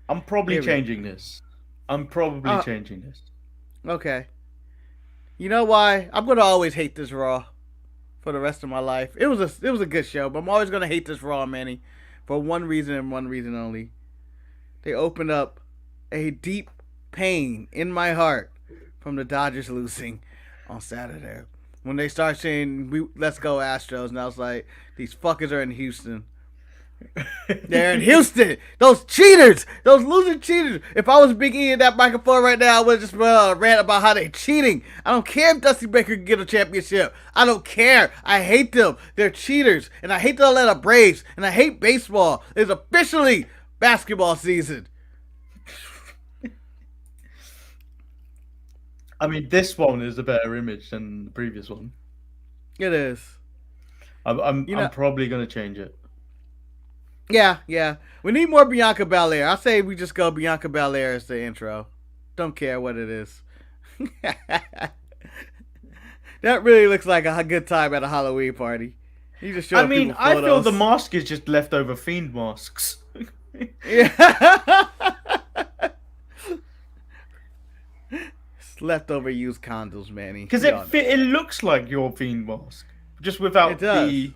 I'm probably changing this. I'm probably changing this. Okay. You know why? I'm gonna always hate this Raw for the rest of my life. It was a good show, but I'm always gonna hate this Raw, Manny, for one reason and one reason only. They opened up a deep pain in my heart from the Dodgers losing on Saturday. When they start saying let's go Astros, and I was like, these fuckers are in Houston. They're in Houston. Those cheaters. Those losing cheaters. If I was Big E in that microphone right now, I would just rant about how they're cheating. I don't care if Dusty Baker can get a championship. I don't care. I hate them. They're cheaters. And I hate the Atlanta Braves. And I hate baseball. It's officially basketball season. I mean, this one is a better image than the previous one. It is. I'm probably going to change it. Yeah. We need more Bianca Belair. I say we just go Bianca Belair as the intro. Don't care what it is. That really looks like a good time at a Halloween party. You just show people I photos. feel the mask is just leftover Fiend masks. Yeah. It's leftover used condoms, Manny. Because it looks like your Fiend mask, just without the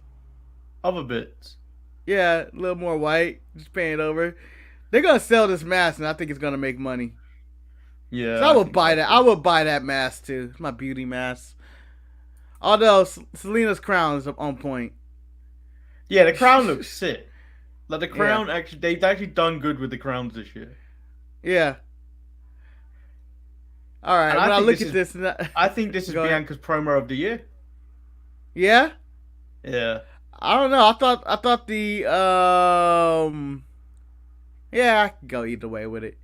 other bits. Yeah, a little more white. Just paint it over. They're gonna sell this mask, and I think it's gonna make money. Yeah, so I would buy that. I would buy that mask too. It's my beauty mask. Although Selena's crown is on point. Yeah, the crown looks sick. Like the crown, they've actually done good with the crowns this year. Yeah. All right. When I look at this, I think this is Bianca's promo of the year. Yeah. Yeah. I don't know. I thought the yeah, I can go either way with it.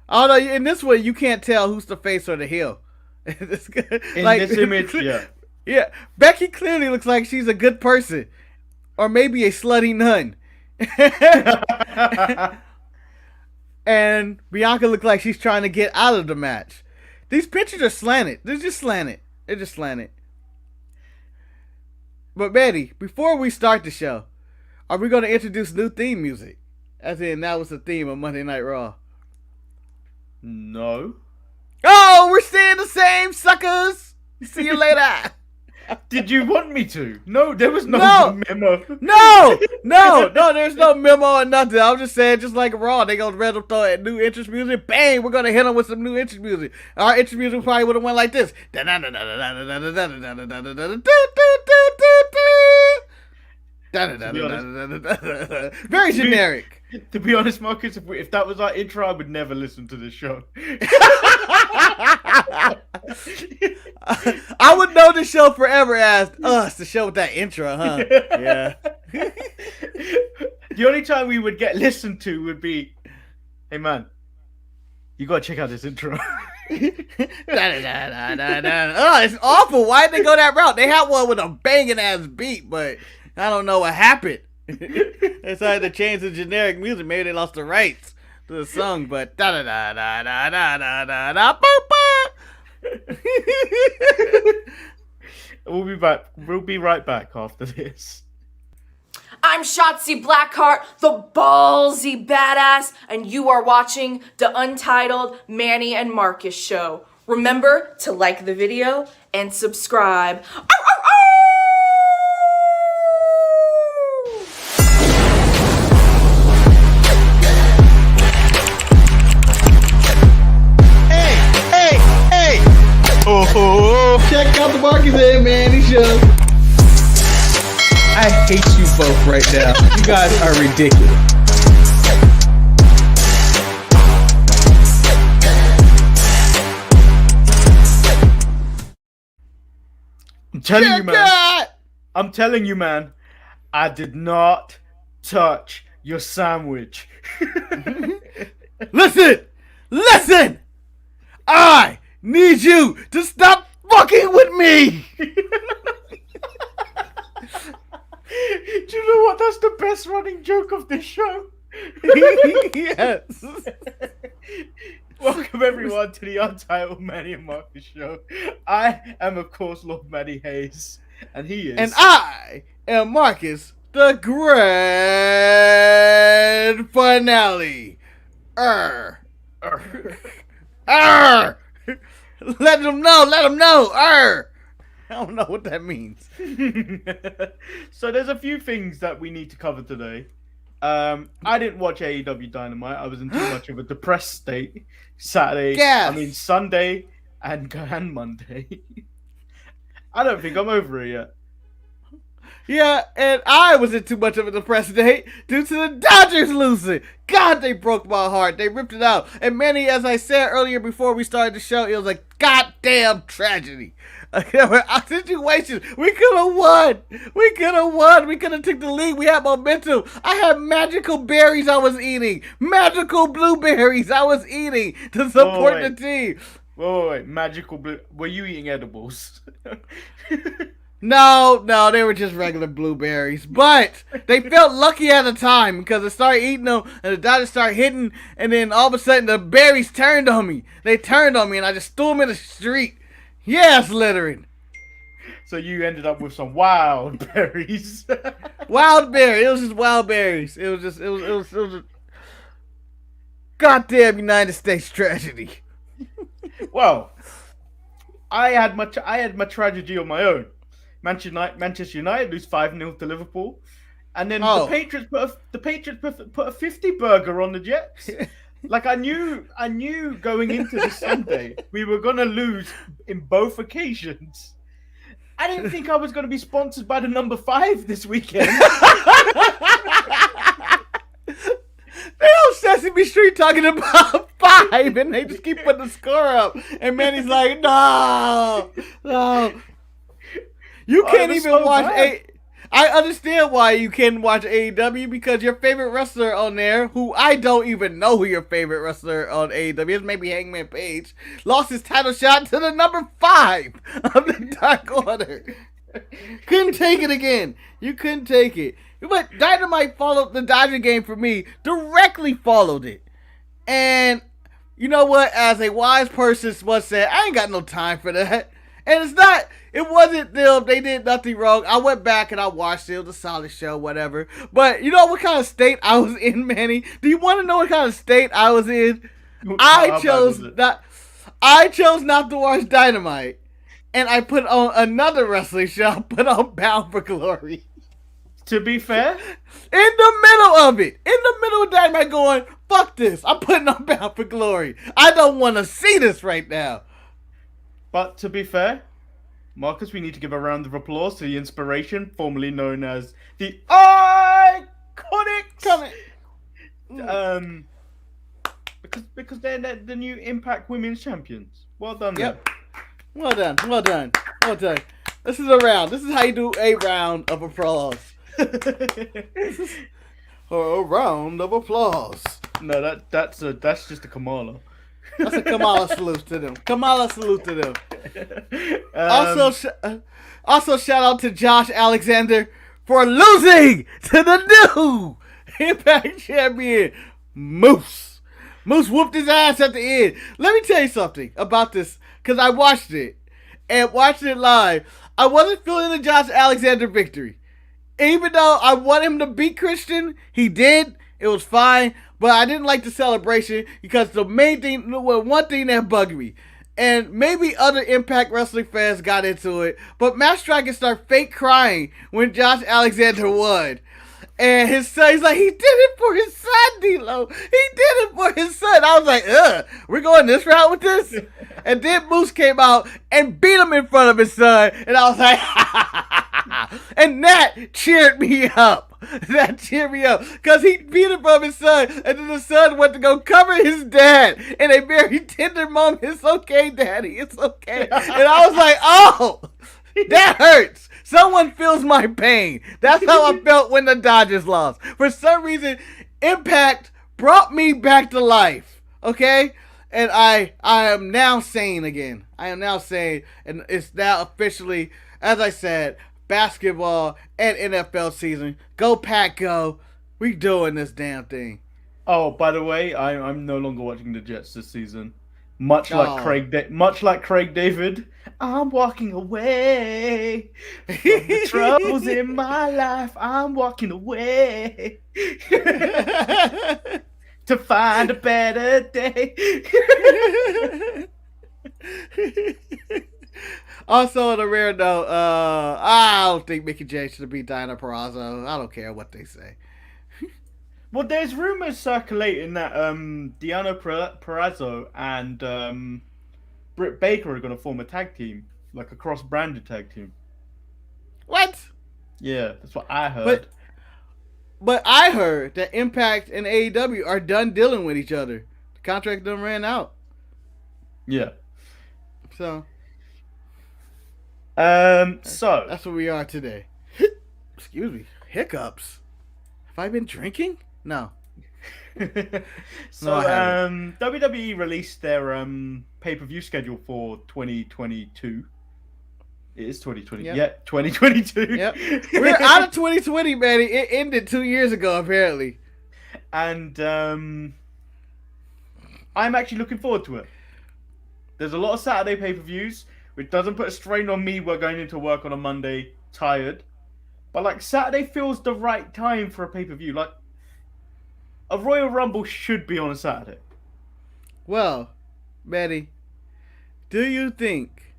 Although in this way you can't tell who's the face or the heel. In this image, yeah. Yeah. Becky clearly looks like she's a good person. Or maybe a slutty nun. And Bianca looks like she's trying to get out of the match. These pictures are slanted. They're just slanted. But Betty, before we start the show, are we going to introduce new theme music? As in, that was the theme of Monday Night Raw. No. Oh, we're staying the same, suckers. See you later. Did you want me to? No, there was no memo. No, there's no memo or nothing. I'm just saying, just like Raw, they gonna throw new entrance music. Bang, we're gonna hit them with some new entrance music. Our entrance music probably would have went like this. Very generic. To be honest, Marcus, if that was our intro, I would never listen to this show. I would know the show forever as us, the show with that intro, huh? Yeah. The only time we would get listened to would be, hey man, you gotta check out this intro. Oh, it's awful. Why'd they go that route? They had one with a banging ass beat, but I don't know what happened. They decided to change the generic music. Maybe they lost the rights to the song, but We'll be back. We'll be right back after this. I'm Shotzi Blackheart, the ballsy badass, and you are watching the Untitled Manny and Marcus show. Remember to like the video and subscribe. Hey! Oh. Check out the Marcus and Manny show. I hate you both right now. You guys are ridiculous. I'm telling you, man. I did not touch your sandwich. Listen! I need you to stop fucking with me! Do you know what? That's the best running joke of this show. Yes. Welcome everyone to the Untitled Manny and Marcus show. I am, of course, Lord Manny Hayes, and he is. And I am Marcus, the grand finale. Arr. Arr. Let them know. Arr. I don't know what that means. So there's a few things that we need to cover today. I didn't watch AEW Dynamite. I was in too much of a depressed state. Sunday and Monday. I don't think I'm over it yet. Yeah, and I was in too much of a depressed state due to the Dodgers losing. God, they broke my heart. They ripped it out. And Manny, as I said earlier before we started the show, it was a goddamn tragedy. There were situations. We could have won. We could have took the lead. We had momentum. I had magical berries I was eating. Magical blueberries I was eating to support the team. Wait. Magical blue. Were you eating edibles? No, they were just regular blueberries. But they felt lucky at the time because I started eating them and the Dodgers started hitting, and then all of a sudden the berries turned on me. They turned on me and I just threw them in the street. Yes, littering. So you ended up with some wild berries. Wild berries. It was just wild berries. It was a goddamn United States tragedy. Well, I had my tragedy on my own. Manchester United lose 5-0 to Liverpool, and then the Patriots put a 50 burger on the Jets. Like I knew going into this Sunday we were gonna lose in both occasions. I didn't think I was gonna be sponsored by the number 5 this weekend. They on Sesame Street talking about 5, and they just keep putting the score up. And Manny's like, no. You can't even watch I understand why you can't watch AEW because your favorite wrestler on there, who I don't even know who your favorite wrestler on AEW is, maybe Hangman Page, lost his title shot to the number 5 of the Dark Order. Couldn't take it again. You couldn't take it. But Dynamite followed the Dodger game for me, directly followed it. And you know what? As a wise person once said, I ain't got no time for that. And it wasn't them. They did nothing wrong. I went back and I watched it. It was a solid show, whatever. But you know what kind of state I was in, Manny? Do you want to know what kind of state I was in? I chose not to watch Dynamite. And I put on another wrestling show. I put on Bound for Glory. To be fair, in the middle of it, in the middle of Dynamite going, fuck this. I'm putting on Bound for Glory. I don't want to see this right now. But to be fair, Marcus, we need to give a round of applause to the inspiration, formerly known as the Iconics. Because they're the new Impact Women's Champions. Well done, yep. Well done. This is a round. This is how you do a round of applause. A round of applause. No, that's just a Kamala. That's a Kamala salute to them. Also, shout out to Josh Alexander for losing to the new Impact Champion, Moose. Moose whooped his ass at the end. Let me tell you something about this, because I watched it, and watching it live. I wasn't feeling the Josh Alexander victory. Even though I want him to beat Christian, he did. It was fine. But I didn't like the celebration because one thing that bugged me, and maybe other Impact Wrestling fans got into it, but Matt Striker started fake crying when Josh Alexander won. And his son, he's like, he did it for his son, D-Lo. He did it for his son. I was like, we're going this route with this? And then Moose came out and beat him in front of his son. And I was like, and that cheered me up. Because he beat him from his son. And then the son went to go cover his dad. In a very tender moment. It's okay, Daddy. It's okay. And I was like, oh, that hurts. Someone feels my pain. That's how I felt when the Dodgers lost. For some reason, Impact brought me back to life. Okay? And I am now sane again. And it's now officially, as I said, basketball and NFL season. Go Pack, go. We doing this damn thing. Oh, by the way, I'm no longer watching the Jets this season. Much like Craig David, I'm walking away from the troubles in my life. I'm walking away. to find a better day. Also, on a rare note, I don't think Mickey James should beat Diana Purrazzo. I don't care what they say. Well, there's rumors circulating that Diana Purrazzo and Britt Baker are going to form a tag team, like a cross-branded tag team. What? Yeah, that's what I heard. But I heard that Impact and AEW are done dealing with each other. The contract done ran out. Yeah. So that's where we are today. Excuse me. Hiccups. Have I been drinking? No. WWE released their pay-per-view schedule for 2022. It is 2020. Yep. Yeah, 2022. Yep. We're out of 2020, man. It ended 2 years ago, apparently. And I'm actually looking forward to it. There's a lot of Saturday pay-per-views, which doesn't put a strain on me. We're going into work on a Monday, tired. But, like, Saturday feels the right time for a pay-per-view. Like, a Royal Rumble should be on a Saturday. Well, Betty, do you think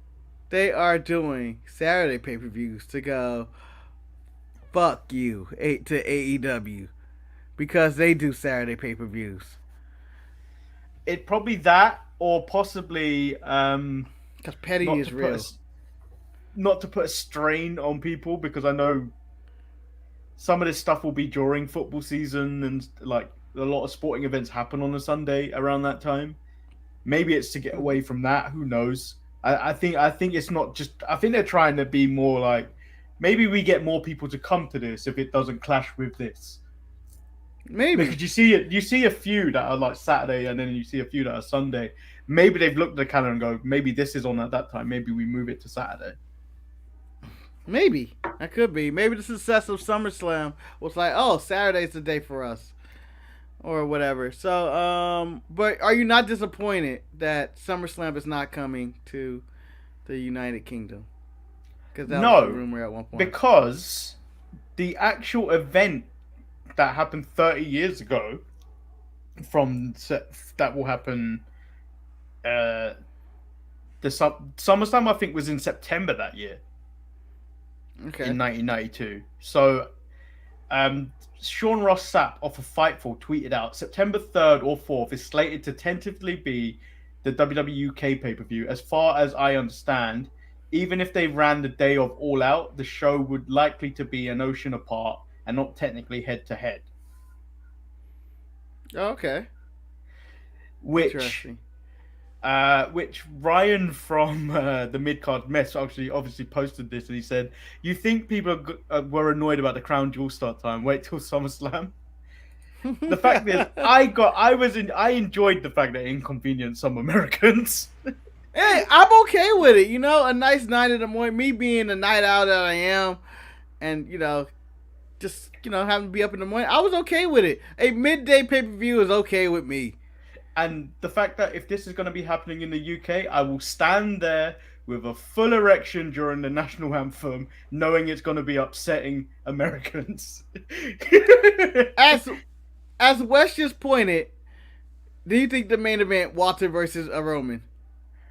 they are doing Saturday pay-per-views to go, fuck you, to AEW? Because they do Saturday pay-per-views. It probably that, or possibly... Because petty is real. Not to put a strain on people, because I know some of this stuff will be during football season, and like a lot of sporting events happen on a Sunday around that time. Maybe it's to get away from that. Who knows? I think it's not just. I think they're trying to be more like, maybe we get more people to come to this if it doesn't clash with this. Maybe because you see a few that are like Saturday, and then you see a few that are Sunday. Maybe they've looked at the calendar and go, maybe this is on at that time. Maybe we move it to Saturday. Maybe. That could be. Maybe the success of SummerSlam was like, oh, Saturday's the day for us. Or whatever. So, but are you not disappointed that SummerSlam is not coming to the United Kingdom? Because that was the rumor at one point. Because the actual event that happened 30 years ago that will happen the SummerSlam, I think, was in September that year. Okay. In 1992. So, Sean Ross Sapp off of Fightful tweeted out, September 3rd or 4th is slated to tentatively be the WWE UK pay-per-view. As far as I understand, even if they ran the day of All Out, the show would likely to be an ocean apart and not technically head-to-head. Okay. Which Ryan from the Midcard Mess obviously posted this, and he said, "You think people were annoyed about the Crown Jewel start time? Wait till SummerSlam." The fact is, I enjoyed the fact that it inconvenienced some Americans. Hey, I'm okay with it. You know, a nice night in the morning, me being the night owl that I am, and just having to be up in the morning. I was okay with it. A midday pay-per-view is okay with me. And the fact that if this is going to be happening in the UK, I will stand there with a full erection during the national anthem, knowing it's going to be upsetting Americans. As Wes just pointed, do you think the main event, Walter versus a Roman?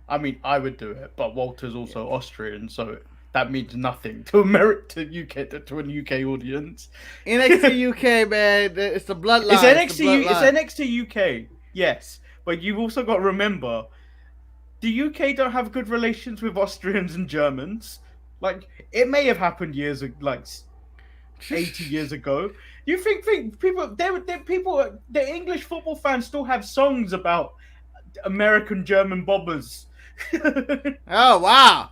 I mean, I would do it, but Walter's also Austrian, so that means nothing to an UK audience. NXT UK, man, it's the bloodline. It's NXT UK. Yes, but you've also got to remember, the UK don't have good relations with Austrians and Germans. Like, it may have happened 80 years ago. You think people, the English football fans still have songs about American German bobbers. Oh wow!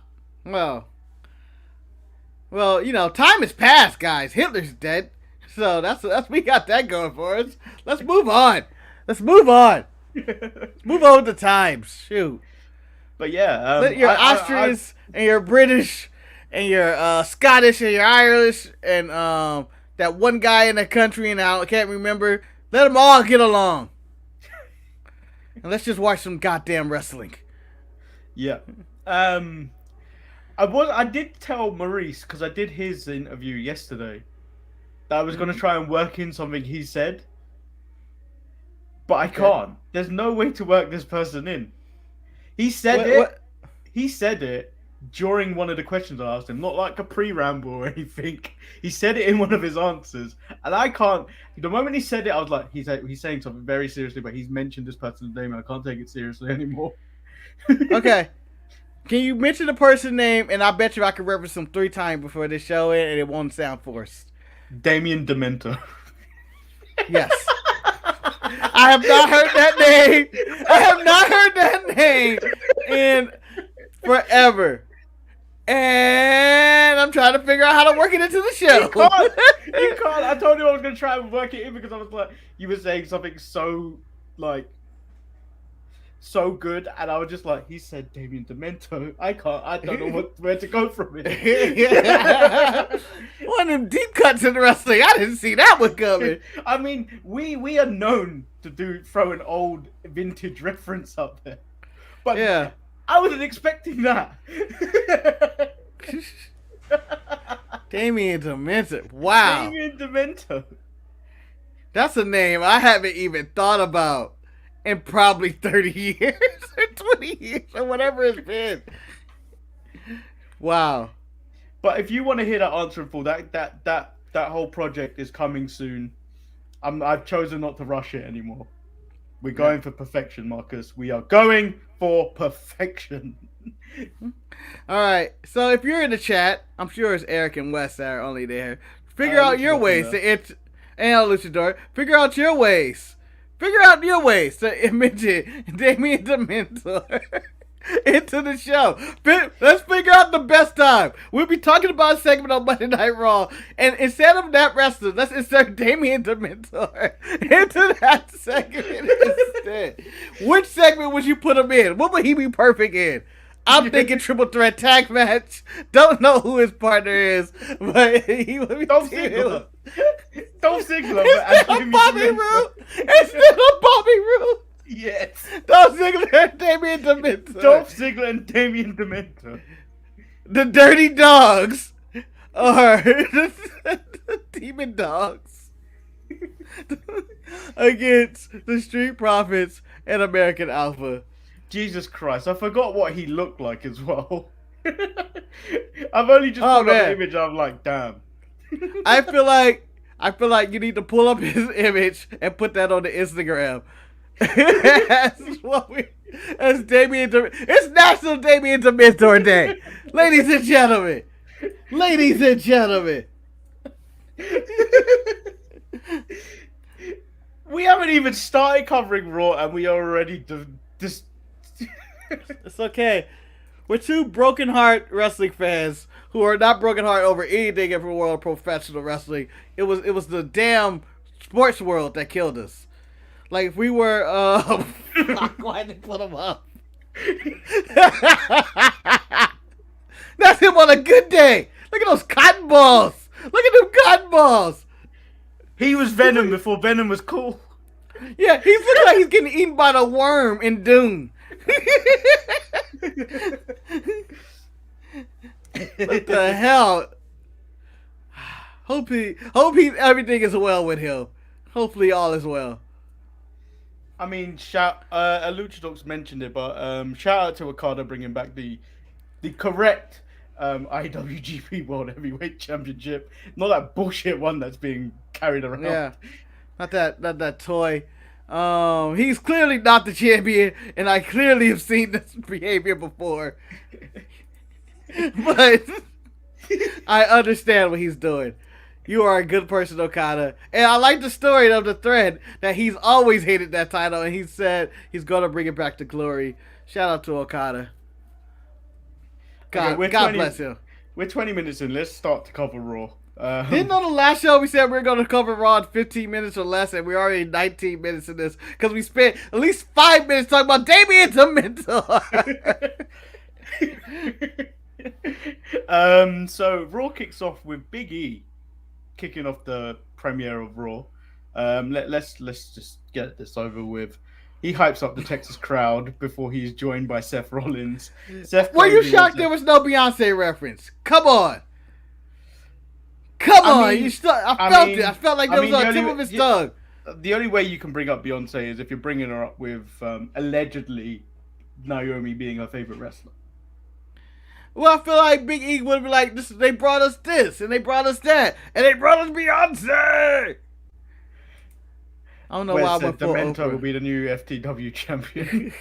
Well, time has passed, guys. Hitler's dead, so that's we got that going for us. Let's move on. Let's move on with the times. Shoot. But yeah, let your Austrians and your British and your Scottish and your Irish and that one guy in the country and I can't remember. Let them all get along, and let's just watch some goddamn wrestling. Yeah. I did tell Maurice, because I did his interview yesterday, that I was going to try and work in something he said. but I can't. There's no way to work this person in. He said it. He said it during one of the questions I asked him, not like a pre-ramble or anything. He said it in one of his answers, and I can't. The moment he said it, I was like, he's saying something very seriously, but he's mentioned this person's name, and I can't take it seriously anymore. Okay. Can you mention the person's name, and I bet you I can reference him 3 times before this show, and it won't sound forced. Damien Demento. Yes. I have not heard that name. I have not heard that name in forever. And I'm trying to figure out how to work it into the show. You can't. I told you I was going to try and work it in because I was like, you were saying something so good, and I was just like, he said Damien Demento. I don't know where to go from it. One of them deep cuts in wrestling. I didn't see that one coming. I mean, we are known to throw an old vintage reference up there, but yeah, I wasn't expecting that. Damien Demento. Wow. Damien Demento. That's a name I haven't even thought about in probably 30 years or 20 years or whatever it's been. Wow. But if you want to hear that answer in full, that whole project is coming soon. I've chosen not to rush it anymore. We're going for perfection, Marcus. We are going for perfection. All right. So if you're in the chat, I'm sure it's Eric and Wes that are only there. Figure out your ways to and Luchador. Figure out your ways. Figure out your ways to mention Damien Demento into the show. Let's figure out the best time. We'll be talking about a segment on Monday Night Raw, and instead of that wrestler, let's insert Damien Demento into that segment instead. Which segment would you put him in? What would he be perfect in? I'm thinking triple threat tag match. Don't know who his partner is, but he would be. Dolph Ziggler. Dolph Ziggler. Instead of Bobby Roode. Instead of Bobby Roode. Yes. Dolph Ziggler and Damien Demento. Dolph Ziggler and Damien Demento. The Dirty Dogs are the Demon Dogs against the Street Profits and American Alpha. Jesus Christ, I forgot what he looked like as well. I've only just pulled up the image. I'm like, damn. I feel like you need to pull up his image and put that on the Instagram. As Damien, it's National Damien Demento Day, ladies and gentlemen. Ladies and gentlemen. We haven't even started covering Raw, and we are already just. It's okay. We're 2 broken heart wrestling fans who are not broken heart over anything in the world of professional wrestling. It was the damn sports world that killed us. Like if we were why did they put him up? That's him on a good day. Look at those cotton balls. Look at them cotton balls. He was Venom before Venom was cool. Yeah, he's looking like he's getting eaten by the worm in Dune. What the hell? Hope everything is well with him. Hopefully all is well. I mean, Luchador mentioned it, but shout out to Okada bringing back the correct IWGP World Heavyweight Championship, not that bullshit one that's being carried around. Yeah, not that toy. He's clearly not the champion, and I clearly have seen this behavior before. But I understand what he's doing. You are a good person, Okada. And I like the story of the thread that he's always hated that title, and he said he's going to bring it back to glory. Shout out to Okada. God bless him. We're 20 minutes in. Let's start to cover Raw. Didn't on the last show we said we were going to cover Raw in 15 minutes or less, and we're already 19 minutes in this because we spent at least 5 minutes talking about Damien Demento. So Raw kicks off with Big E kicking off the premiere of Raw. Let's just get this over with. He hypes up the Texas crowd before he's joined by Seth Rollins. Were you shocked there was no Beyonce reference? Come on. I felt it. I felt like there was on the tip of his tongue. the only way you can bring up Beyonce is if you're bringing her up with allegedly Naomi being her favorite wrestler. Well, I feel like Big E would be like, they brought us this, and they brought us that, and they brought us Beyonce! I don't know why I went for Demento will be the new FTW champion.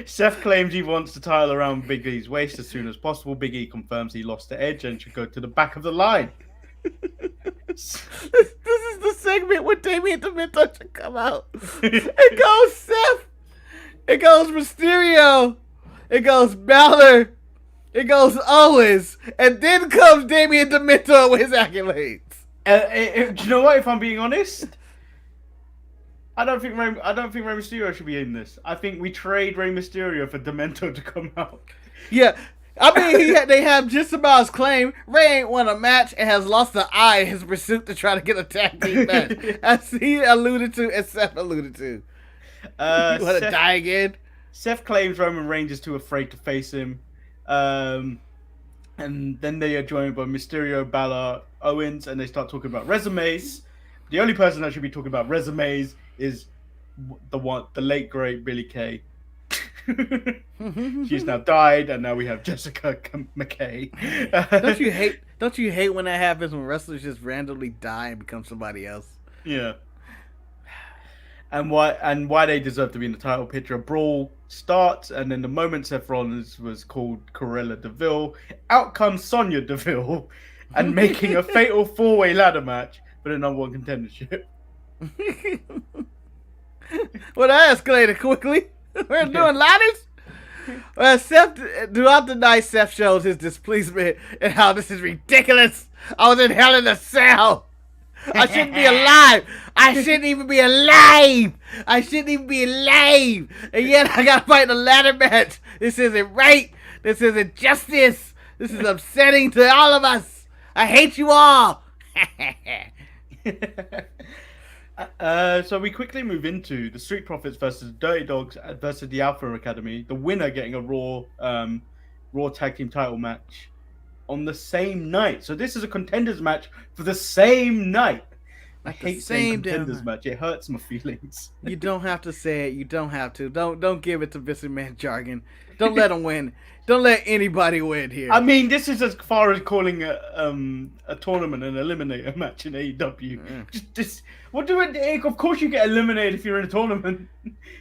Seth claims he wants the title around Big E's waist as soon as possible. Big E confirms he lost to Edge and should go to the back of the line. This is the segment where Damien Demento should come out. It goes Seth. It goes Mysterio. It goes Balor. It goes Owens. And then comes Damien Demento with his accolades. Do you know what? If I'm being honest, I don't think Rey Mysterio should be in this. I think we trade Rey Mysterio for Demento to come out. Yeah, I mean they have just about his claim. Rey ain't won a match and has lost the eye in his pursuit to try to get a tag team match, as he alluded to and Seth alluded to. You want to die again? Seth claims Roman Reigns is too afraid to face him. And then they are joined by Mysterio, Balor, Owens, and they start talking about resumes. The only person that should be talking about resumes is the late great Billie Kay. She's now died, and now we have Jessica McKay. Don't you hate when that happens when wrestlers just randomly die and become somebody else? Yeah. And why they deserve to be in the title picture. A brawl starts, and then the moment Seth Rollins was called Corella Deville, out comes Sonya Deville, and making a fatal 4-way ladder match for the number 1 contendership. Well, that escalated quickly. We're doing ladders? Well, throughout the night, Seth shows his displeasement and how this is ridiculous. I was in Hell in a Cell. I shouldn't be alive. I shouldn't even be alive. I shouldn't even be alive. And yet I gotta fight a ladder match. This isn't right. This isn't justice. This is upsetting to all of us. I hate you all. So we quickly move into the Street Profits versus Dirty Dogs versus the Alpha Academy. The winner getting a Raw Tag Team title match on the same night. So this is a contenders match for the same night. I hate saying contenders match. It hurts my feelings. You don't have to say it. You don't have to. Don't give it to Vince McMahon jargon. Don't let him win. Don't let anybody win here. I mean, this is as far as calling a tournament an eliminator match in AEW. Just what do it? Of course, you get eliminated if you're in a tournament.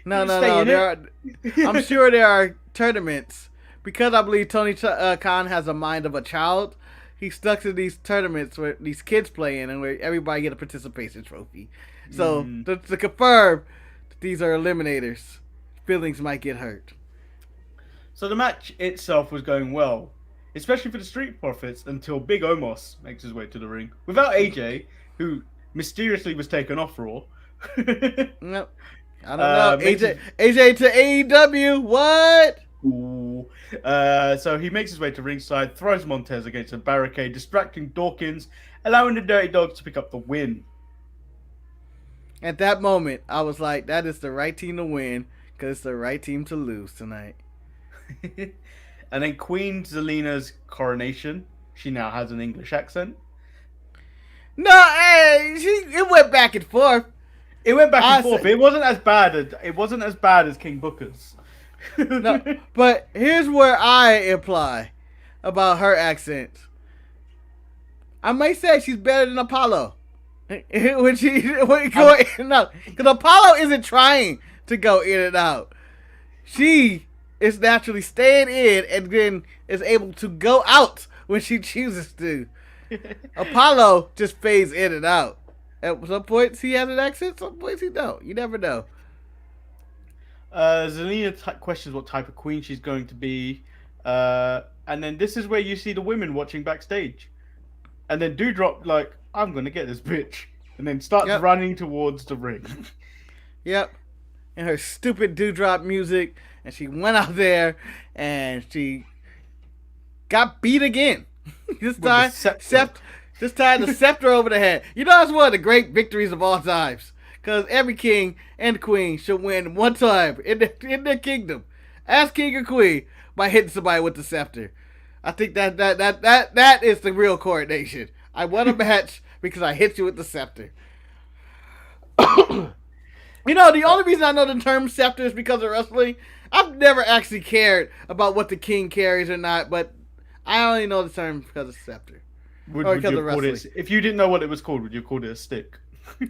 No. I'm sure there are tournaments. Because I believe Tony Khan has a mind of a child, he stuck to these tournaments where these kids play in and where everybody get a participation trophy. So to confirm that these are eliminators, feelings might get hurt. So the match itself was going well, especially for the Street Profits, until Big Omos makes his way to the ring without AJ, who mysteriously was taken off Raw. Nope. I don't know. AJ to AEW. What? Ooh. So he makes his way to ringside, throws Montez against a barricade, distracting Dawkins, allowing the Dirty Dogs to pick up the win. At that moment, I was like, that is the right team to win, because it's the right team to lose tonight. And then Queen Zelina's coronation. She now has an English accent. No, hey, it went back and forth. It went back and forth. It wasn't as bad as King Booker's. No, but here's where I imply about her accent. I might say she's better than Apollo. Because Apollo isn't trying to go in and out. She is naturally staying in and then is able to go out when she chooses to. Apollo just fades in and out. At some points he has an accent, some points he don't. You never know. Zelina questions what type of queen she's going to be. And then this is where you see the women watching backstage. And then Doudrop like, I'm going to get this bitch. And then starts running towards the ring. Yep. And her stupid Doudrop music. And she went out there and she got beat again. This time the scepter over the head. You know, that's one of the great victories of all times. Because every king and queen should win one time in their kingdom, as king or queen, by hitting somebody with the scepter. I think that is the real coronation. I won a match because I hit you with the scepter. You know, the only reason I know the term scepter is because of wrestling. I've never actually cared about what the king carries or not, but I only know the term because of scepter. Would you have called it, if you didn't know what it was called, would you have called it a stick?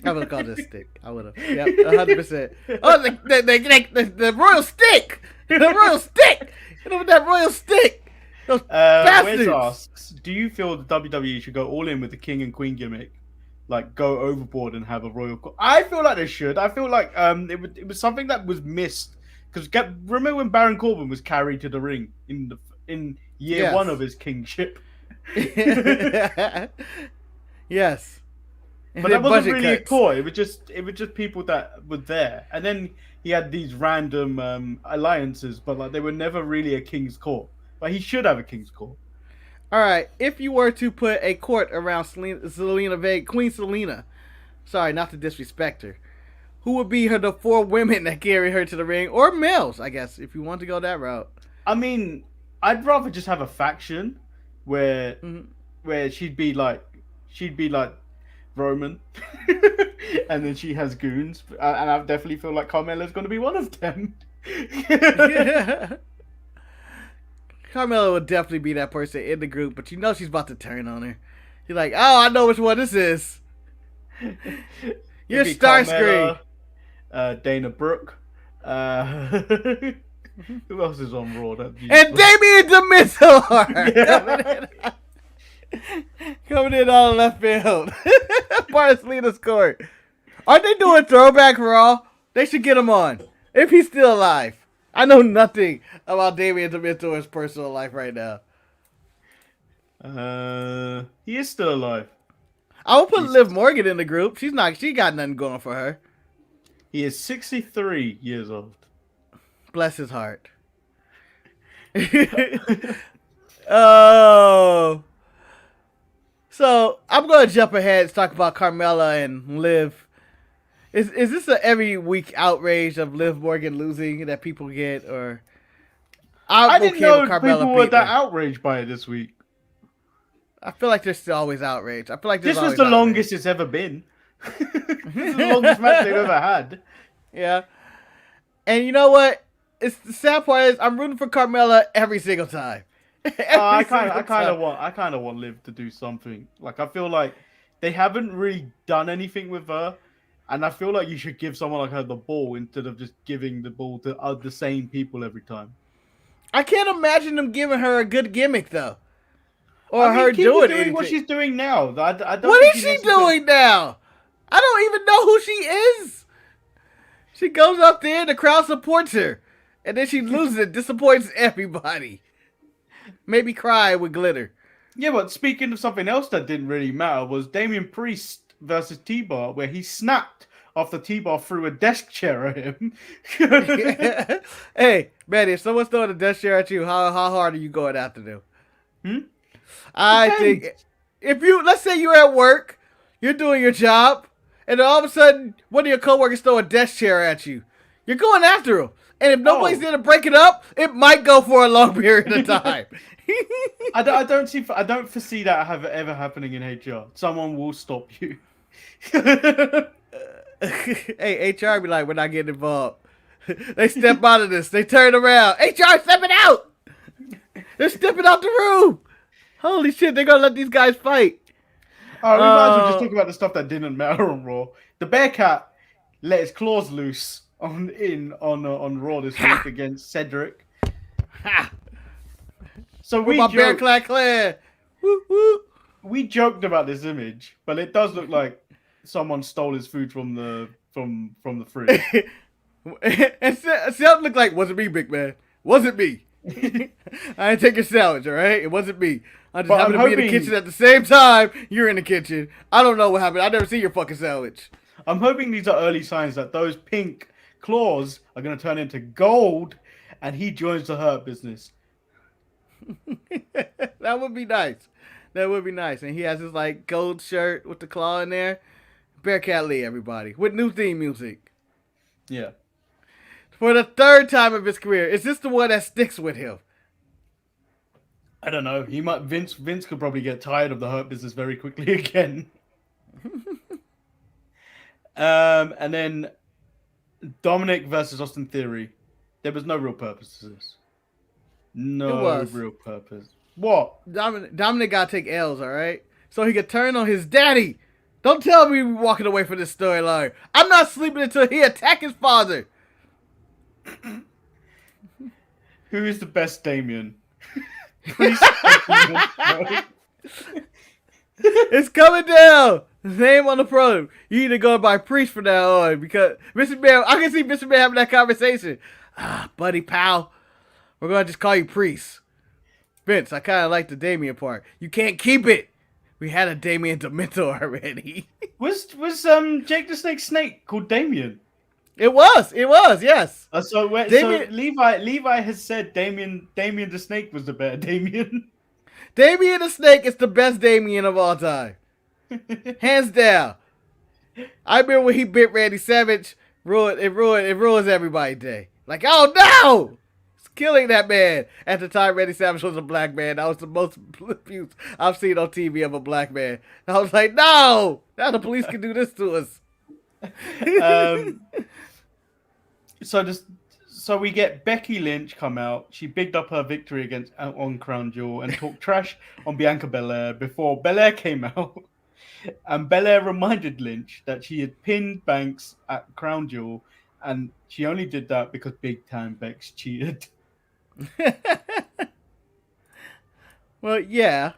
I would have called it a stick. I would have. Yep, 100%. Oh, the royal stick! The royal stick! You know, with that royal stick! Those bastards! Wes asks, do you feel the WWE should go all in with the king and queen gimmick? Like, go overboard and have a royal... I feel like they should. I feel like it was something that was missed. Because remember when Baron Corbin was carried to the ring in year one of his kingship? Yes. But that wasn't really a core. It was just people that were there. And then he had these random alliances, but like they were never really a king's court. But he should have a king's court. All right, if you were to put a court around Zelina Vega, Queen Zelina, sorry, not to disrespect her, who would be the 4 women that carry her to the ring, or males, I guess, if you want to go that route? I mean, I'd rather just have a faction where she'd be like Roman, and then she has goons, and I definitely feel like Carmella's going to be one of them. Yeah. Carmella would definitely be that person in the group, but you know she's about to turn on her. She's like, oh, I know which one this is. You're Starscream. Dana Brooke. Who else is on Raw? And Damien Demento. Coming in on the left field. Part of Selena's court. Aren't they doing Throwback Raw? They should get him on. If he's still alive. I know nothing about Damien Demento's personal life right now. He is still alive. I will put Liv Morgan in the group. She got nothing going for her. He is 63 years old. Bless his heart. Oh. So I'm gonna jump ahead and talk about Carmella and Liv. Is this a every week outrage of Liv Morgan losing that people get, or I didn't know people were that outraged by it this week. I feel like they're still always outraged. I feel like this was the longest it's ever been. This is the longest match they've ever had. Yeah, and you know what? It's the sad part is I'm rooting for Carmella every single time. I kind of want Liv to do something. Like I feel like they haven't really done anything with her. And I feel like you should give someone like her the ball instead of just giving the ball to the same people every time. I can't imagine them giving her a good gimmick though, or her doing what she's doing now. What is she doing now? I don't even know who she is. She goes up there, the crowd supports her, and then she loses it, disappoints everybody. Maybe cry with glitter. Yeah, but speaking of something else that didn't really matter was Damian Priest versus T-Bar, where he snapped after T-Bar threw a desk chair at him. Hey, Manny, if someone's throwing a desk chair at you, how hard are you going after them? I think if let's say you're at work, you're doing your job, and then all of a sudden one of your coworkers throw a desk chair at you, you're going after them. And if nobody's there to break it up, it might go for a long period of time. I don't foresee that ever happening in HR. Someone will stop you. Hey, HR be like, we're not getting involved. They step out of this. They turn around. HR stepping out. They're stepping out the room. Holy shit, they're going to let these guys fight. All right, we might as well just talk about the stuff that didn't matter on Raw. The Bearcat let his claws loose on Raw this week against Cedric. Ha! So we joked about this image, but it does look like someone stole his food from the fridge. And Seth looked like, wasn't me, big man. Wasn't me. I didn't take your sandwich, all right? It wasn't me. I just happened to be in the kitchen at the same time you're in the kitchen. I don't know what happened. I never seen your fucking sandwich. I'm hoping these are early signs that those pink claws are going to turn into gold and he joins the Hurt Business. That would be nice. That would be nice. And he has his like gold shirt with the claw in there. Bearcat Lee, everybody. With new theme music. Yeah. For the third time of his career. Is this the one that sticks with him? I don't know. He might Vince could probably get tired of the Hurt Business very quickly again. And then Dominic versus Austin Theory. There was no real purpose to this. No real purpose. What? Dominic gotta take L's, all right? So he could turn on his daddy. Don't tell me we're walking away from this storyline. I'm not sleeping until he attack his father. Who is the best Damien? It's coming down. His name on the podium. You need to go by Priest from now on because Mr. Man, I can see Mr. Man having that conversation. Buddy, pal, we're gonna just call you Priest. Vince, I kind of like the Damien part. You can't keep it. We had a Damien Demento already. Was Jake the Snake called Damien? It was, yes. So Levi has said Damien the Snake was the better Damien. Damien the Snake is the best Damien of all time. Hands down. I remember when he bit Randy Savage, it ruins everybody's day. Like, oh no! It's killing that man. At the time Randy Savage was a black man. That was the most abuse I've seen on TV of a black man. I was like, no! Now the police can do this to us. So we get Becky Lynch come out. She bigged up her victory on Crown Jewel and talked trash on Bianca Belair before Belair came out. And Belair reminded Lynch that she had pinned Banks at Crown Jewel, and she only did that because Big Time Becks cheated. Well, yeah.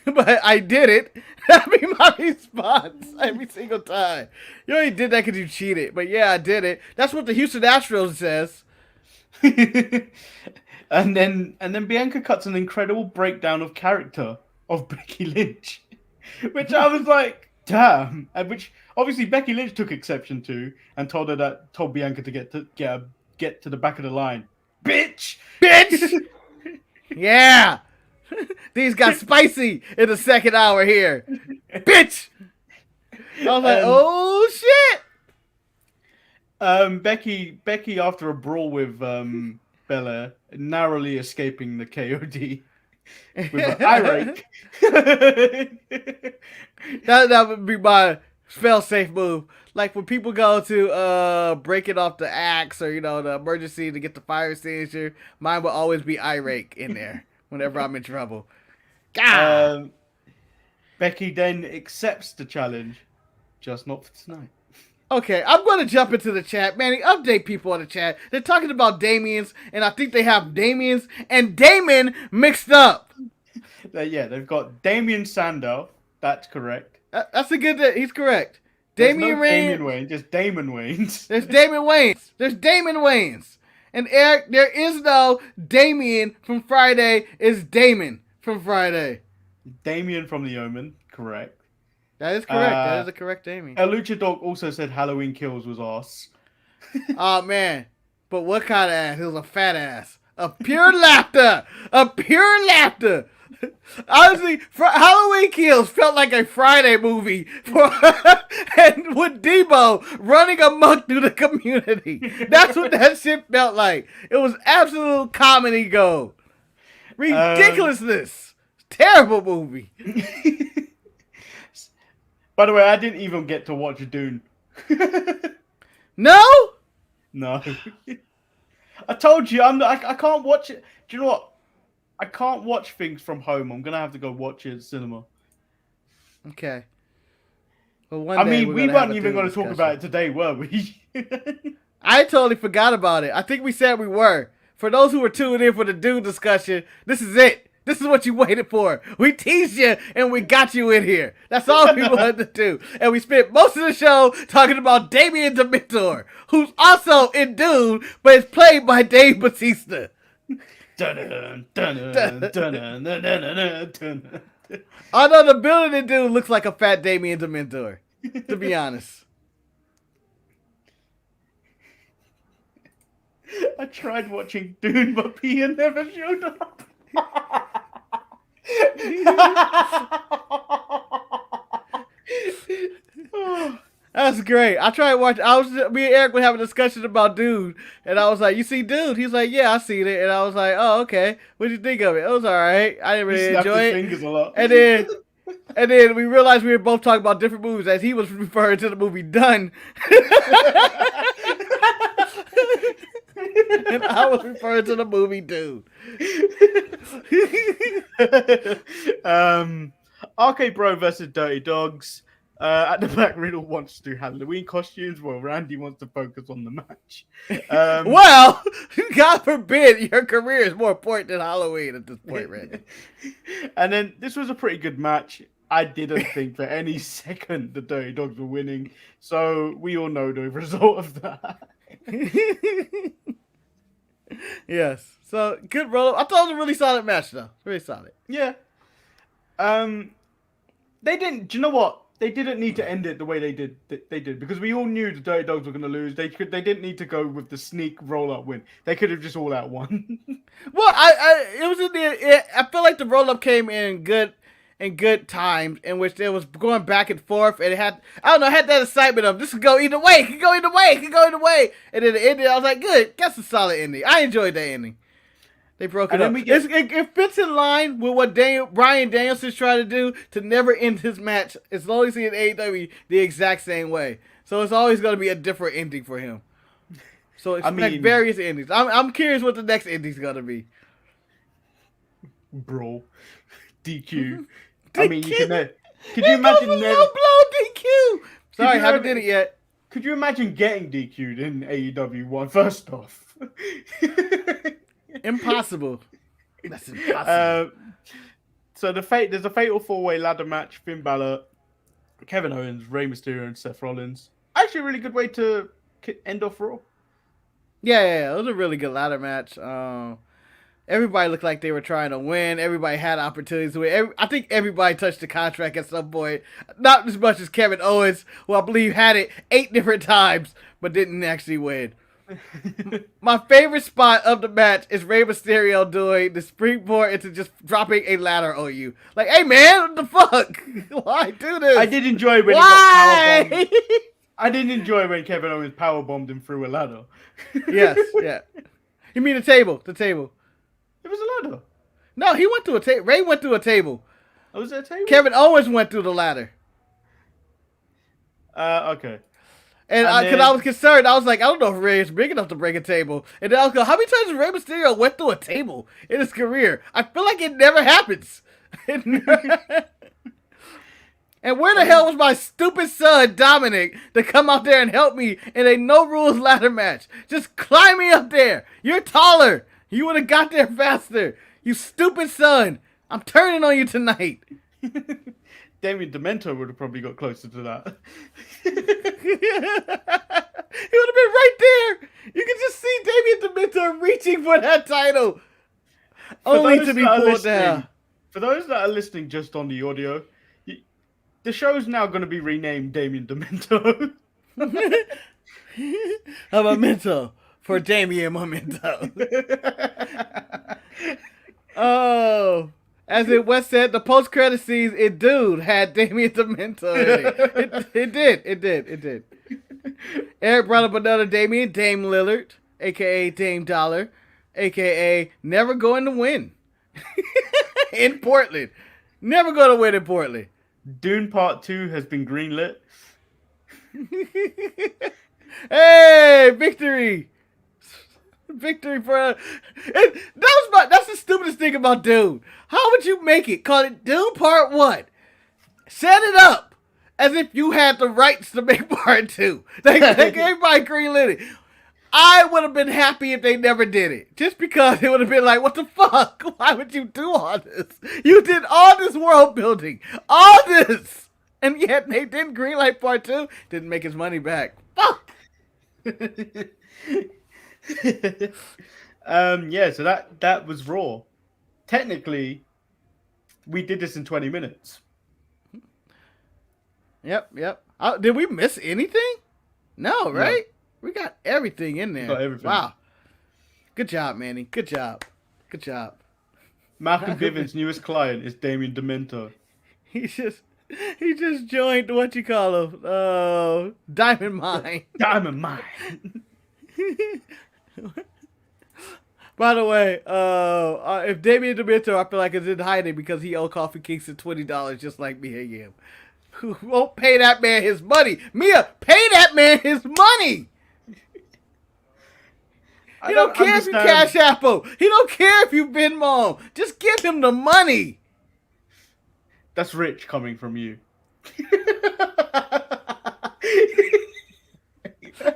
But I did it. That'd be my response every single time. You only did that because you cheated. But yeah, I did it. That's what the Houston Astros says. and then Bianca cuts an incredible breakdown of character of Becky Lynch, which I was like, damn. And which obviously Becky Lynch took exception to and told Bianca to get to the back of the line. Bitch! Yeah. These got spicy in the second hour here. Bitch! I was like, oh shit! Becky, after a brawl with Belair, narrowly escaping the KOD with an eye rake. That would be my fail-safe move. Like when people go to break it off the axe or the emergency to get the fire extinguisher, mine will always be eye rake in there whenever I'm in trouble. God. Becky then accepts the challenge, just not for tonight. Okay, I'm going to jump into the chat. Manny, update people on the chat. They're talking about Damien's, and I think they have Damien's and Damon mixed up. Yeah, they've got Damien Sandow. That's correct. That's a good... He's correct. Damien Wayne, just Damon Wayans. There's Damon Wayans. There's Damon Wayans. And Eric, there is no Damien from Friday. It's Damon from Friday. Damien from The Omen, correct. That is correct. That is the correct Damien. El Luchador also said Halloween Kills was ass. Oh, man. But what kind of ass? It was a fat ass. A pure laughter. A pure laughter. Honestly, Halloween Kills felt like a Friday movie and with Debo running amok through the community. That's what that shit felt like. It was absolute comedy gold. Ridiculousness. Terrible movie. By the way, I didn't even get to watch Dune. No? No. I told you, I can't watch it. Do you know what? I can't watch things from home. I'm going to have to go watch it at cinema. Okay. Well, I mean, we weren't even going to talk about it today, were we? I totally forgot about it. I think we said we were. For those who were tuned in for the Dune discussion, this is it. This is what you waited for. We teased you and we got you in here. That's all we wanted to do. And we spent most of the show talking about Damien Demento, who's also in Dune, but is played by Dave Bautista. Although the building in Dune looks like a fat Damien Demento, to be honest. I tried watching Dune, but Pia never showed up. That's great. I tried watching. Me and Eric were having a discussion about Dude, and I was like, "You see Dude?" He's like, "Yeah, I seen it." And I was like, "Oh, okay. What did you think of it?" It was all right. I didn't really enjoy it. Fingers a lot. And then And then we realized we were both talking about different movies as he was referring to the movie Done. And I was referring to the movie Dude. RK Bro versus Dirty Dogs. At the back, Riddle wants to do Halloween costumes while Randy wants to focus on the match. Well, God forbid your career is more important than Halloween at this point, Randy. And then this was a pretty good match. I didn't think for any second the Dirty Dogs were winning. So we all know the result of that. Yes. So good roll. I thought it was a really solid match, though. Really solid. Yeah. They didn't. Do you know what? They didn't need to end it the way they did. They did because we all knew the Dirty Dogs were going to lose. They didn't need to go with the sneak roll up win. They could have just all out won. Well, it was in the. I feel like the roll up came in good times in which it was going back and forth, and it had had that excitement of this could go either way, it could go either way, and then it ended. I was like, good, that's a solid ending. I enjoyed that ending. They broke it up. It fits in line with what Bryan Danielson's trying to do to never end his match as long as he's in AEW the exact same way. So it's always going to be a different ending for him. So expect various endings. I'm curious what the next ending's going to be. Bro, DQ. I mean, could you imagine low blow DQ? Sorry, haven't did it yet. Could you imagine getting DQ'd in AEW one? First off. Impossible. That's impossible. So there's a fatal 4-way ladder match: Finn Balor, Kevin Owens, Rey Mysterio, and Seth Rollins. Actually, a really good way to end off Raw. Yeah, it was a really good ladder match. Everybody looked like they were trying to win. Everybody had opportunities to win. I think everybody touched the contract at some point. Not as much as Kevin Owens, who I believe had it 8 different times, but didn't actually win. My favorite spot of the match is Rey Mysterio doing the springboard into just dropping a ladder on you. Like, hey man, what the fuck? Why do this? I did enjoy when he got powerbombed. I didn't enjoy when Kevin Owens powerbombed him through a ladder. Yes, yeah. You mean the table? The table. It was a ladder. No, he went through a table. Ray went through a table. Oh, was it a table? Kevin Owens went through the ladder. Okay. And because I was concerned, I was like, I don't know if Ray is big enough to break a table. And then I was going, how many times has Rey Mysterio went through a table in his career? I feel like it never happens. And where the hell was my stupid son, Dominic, to come out there and help me in a no-rules ladder match? Just climb me up there. You're taller. You would have got there faster. You stupid son. I'm turning on you tonight. Damien Demento would have probably got closer to that. He would have been right there. You can just see Damien Demento reaching for that title. Only to be pulled down. For those that are listening just on the audio, the show's now going to be renamed Damien Demento. How about Mento? For Damien Memento. Oh. As it was said, the post-credit scenes, it dude had Damien Demento in it. It did. Eric brought up another Damien, Dame Lillard, a.k.a. Dame Dollar, a.k.a. never going to win in Portland. Never going to win in Portland. Dune Part 2 has been greenlit. Hey, victory! Victory for that's the stupidest thing about Dune. How would you make it? Call it Dune Part 1. Set it up as if you had the rights to make Part 2. They everybody greenlit it. I would have been happy if they never did it. Just because it would have been like, what the fuck? Why would you do all this? You did all this world building. All this. And yet they didn't greenlight Part 2. Didn't make his money back. Fuck. Yeah, so that was Raw. Technically, we did this in 20 minutes. Yep. Did we miss anything? No, right? No. We got everything in there. Got everything. Wow. Good job, Manny. Good job. Malcolm Bivens' newest client is Damien Demento. He just joined what you call him? Diamond Mine. Diamond Mine. By the way, if Damien Demento, I feel like is in hiding because he owed Kofi Kingston $20 just like me and him. Who won't pay that man his money? Mia, pay that man his money! He don't care if you cash apple. He don't care if you Venmo. Just give him the money. That's rich coming from you.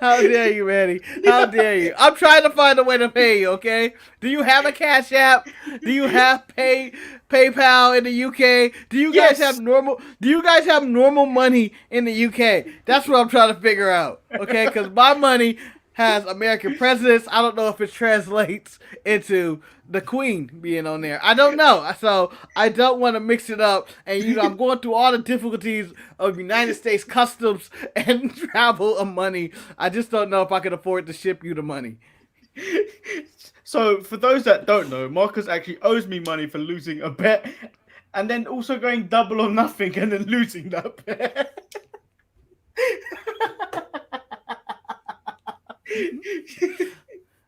How dare you, Manny? How dare you? I'm trying to find a way to pay you, okay? Do you have a Cash App? Do you have PayPal in the UK? Do you guys have normal money in the UK? That's what I'm trying to figure out, okay? Because my money has American presidents. I don't know if it translates into the Queen being on there. I don't know. So I don't want to mix it up. And I'm going through all the difficulties of United States customs and travel of money. I just don't know if I can afford to ship you the money. So for those that don't know, Marcus actually owes me money for losing a bet, and then also going double or nothing and then losing that bet.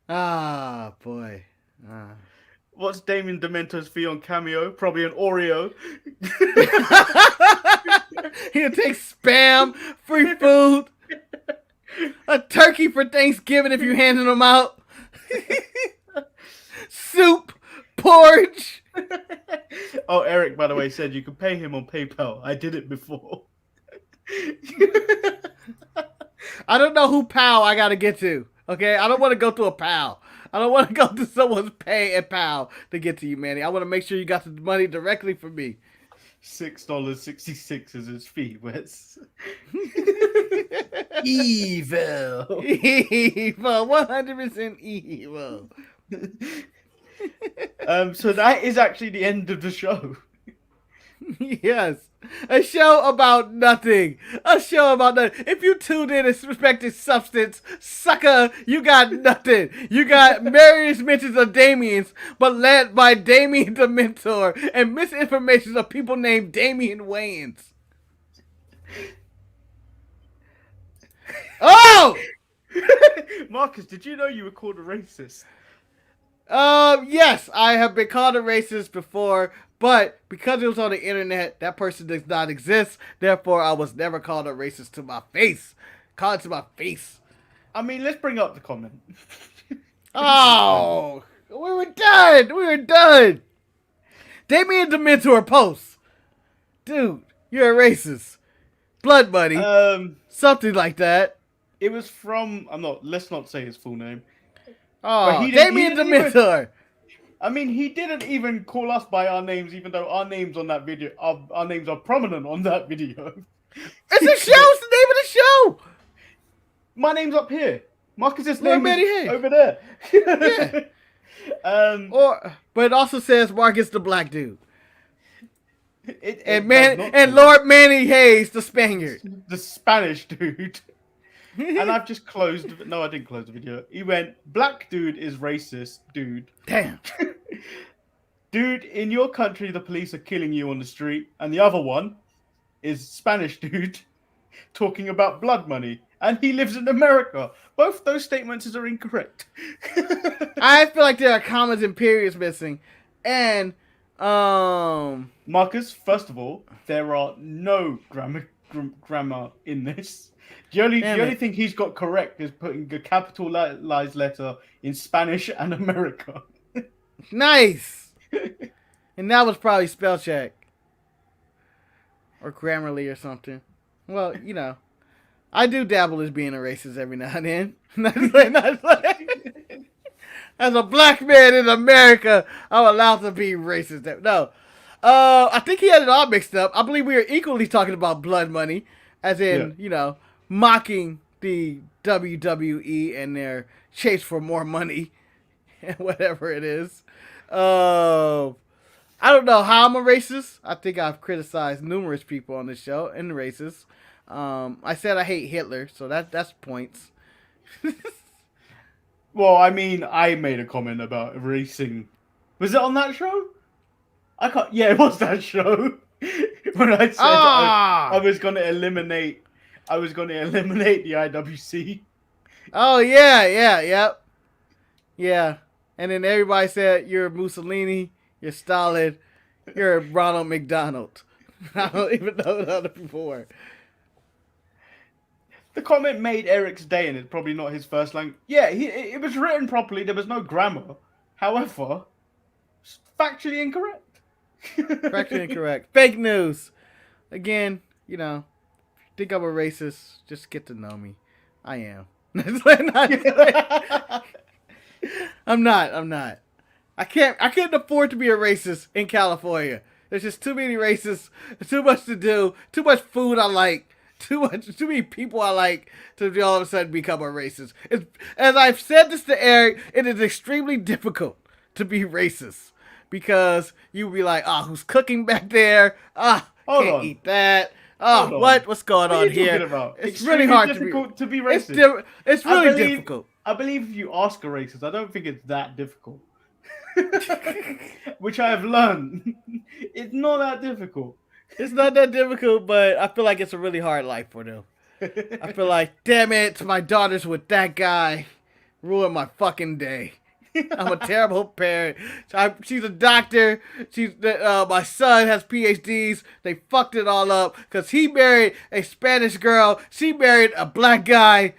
Ah, boy. What's Damien Demento's fee on Cameo? Probably an Oreo. He'll take Spam, free food, a turkey for Thanksgiving if you're handing them out, soup, porridge. Oh, Eric, by the way, said you could pay him on PayPal. I did it before. I don't know who pal I gotta get to. Okay, I don't want to go to a pal. I don't want to go to someone's pay and pal to get to you, Manny. I want to make sure you got the money directly from me. $6.66 is his fee, Wes. Evil. Evil. 100% evil. So that is actually the end of the show. Yes. A show about nothing. A show about nothing. If you tuned in expecting substance, sucker, you got nothing. You got various mentions of Damien's, but led by Damien the Mentor, and misinformation of people named Damian Wayans. Oh! Marcus, did you know you were called a racist? Yes, I have been called a racist before, but because it was on the internet, that person does not exist. Therefore, I was never called a racist to my face. Called to my face. I mean, let's bring up the comment. Oh, we were done. We were done. Damien the Mentor posts. Dude, you're a racist. Blood money. Something like that. It was from, let's not say his full name. Oh, Damien the Mentor. I mean, he didn't even call us by our names, even though our names on that video, our names are prominent on that video. It's a show. It's the name of the show. My name's up here. Marcus's Lord name is Manny over there. Yeah. But it also says Marcus the black dude. And Lord Manny Hayes the Spaniard. The Spanish dude. And I've just closed. No, I didn't close the video. He went, black dude is racist, dude. Damn. Dude, in your country, the police are killing you on the street. And the other one is Spanish dude talking about blood money. And he lives in America. Both those statements are incorrect. I feel like there are commas and periods missing. And, Marcus, first of all, there are no grammar in this. The only thing he's got correct is putting a capitalized letter in Spanish and America. Nice. And that was probably spell check. Or Grammarly or something. Well, you know. I do dabble as being a racist every now and then. As a black man in America, I'm allowed to be racist. No. I think he had it all mixed up. I believe we were equally talking about blood money. As in, you know, mocking the WWE and their chase for more money and whatever it is. I don't know how I'm a racist. I think I've criticized numerous people on this show and racist. I said I hate Hitler, so that's points. Well, I mean, I made a comment about erasing. Was it on that show? Yeah, it was that show. When I said I was going to eliminate. I was going to eliminate the IWC. Oh, yeah. And And then everybody said, you're Mussolini, you're Stalin, you're Ronald McDonald. I don't even know what other people were. The comment made Eric's day, and it's probably not his first language. Yeah, it was written properly. There was no grammar. However, factually incorrect. Factually incorrect. Fake news. Again, you know, think I'm a racist. Just get to know me. I am. I'm not. I can't afford to be a racist in California. There's just too many racists, too much to do, too much food I like, too many people I like to all of a sudden become a racist. As I've said this to Eric, it is extremely difficult to be racist because you'll be like, who's cooking back there? Can't eat that. What's going on here? It's really hard to be racist. It's really difficult. I believe if you ask a racist, I don't think it's that difficult. Which I have learned. It's not that difficult. It's not that difficult, but I feel like it's a really hard life for them. I feel like, damn it, my daughter's with that guy. Ruined my fucking day. I'm a terrible parent. She's a doctor. My son has PhDs. They fucked it all up because he married a Spanish girl. She married a black guy.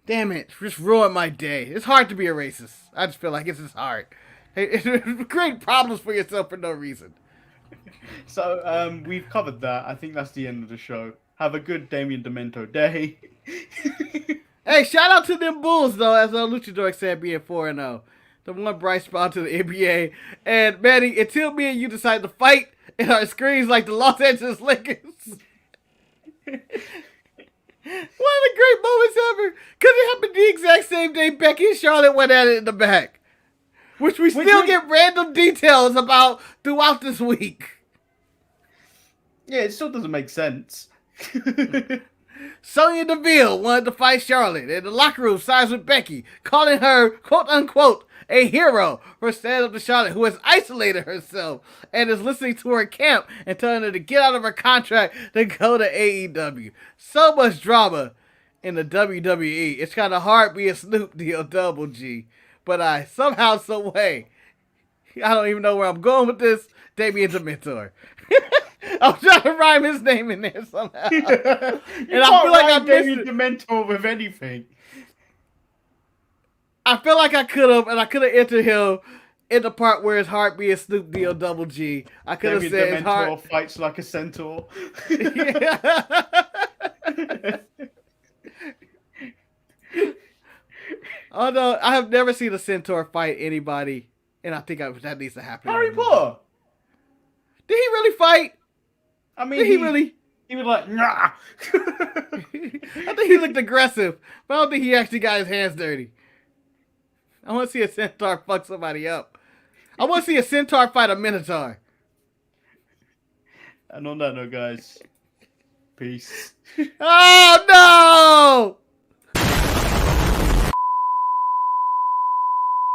Damn it. Just ruined my day. It's hard to be a racist. I just feel like it's just hard. Create problems for yourself for no reason. So, we've covered that. I think that's the end of the show. Have a good Damien Demento day. Hey, shout out to them Bulls, though, as Luchador said, being 4-0. The one bright spot to the NBA. And, Manny, until me and you decide to fight in our screens like the Los Angeles Lakers. One of the great moments ever. Because it happened the exact same day Becky and Charlotte went at it in the back. Which we still get random details about throughout this week. Yeah, it still doesn't make sense. Sonya Deville wanted to fight Charlotte in the locker room, sides with Becky, calling her, quote unquote, a hero for standing up to Charlotte, who has isolated herself and is listening to her camp and telling her to get out of her contract to go to AEW. So much drama in the WWE. It's kind of hard being Snoop D-O-double G. But somehow, some way, I don't even know where I'm going with this, Damien's a mentor. I'm trying to rhyme his name in there somehow. And I feel like I'm Damien Demento with anything. I feel like I could have, and I could have entered him in the part where it's hard being Snoop D-O-double G. I could have said it's hard. Fights like a centaur. Although I have never seen a centaur fight anybody, and I think that needs to happen. Harry Potter. Did he really fight? I mean, did he really? He was like, nah. I think he looked aggressive, but I don't think he actually got his hands dirty. I want to see a centaur fuck somebody up. I want to see a centaur fight a minotaur. And on that note, guys, peace. Oh no!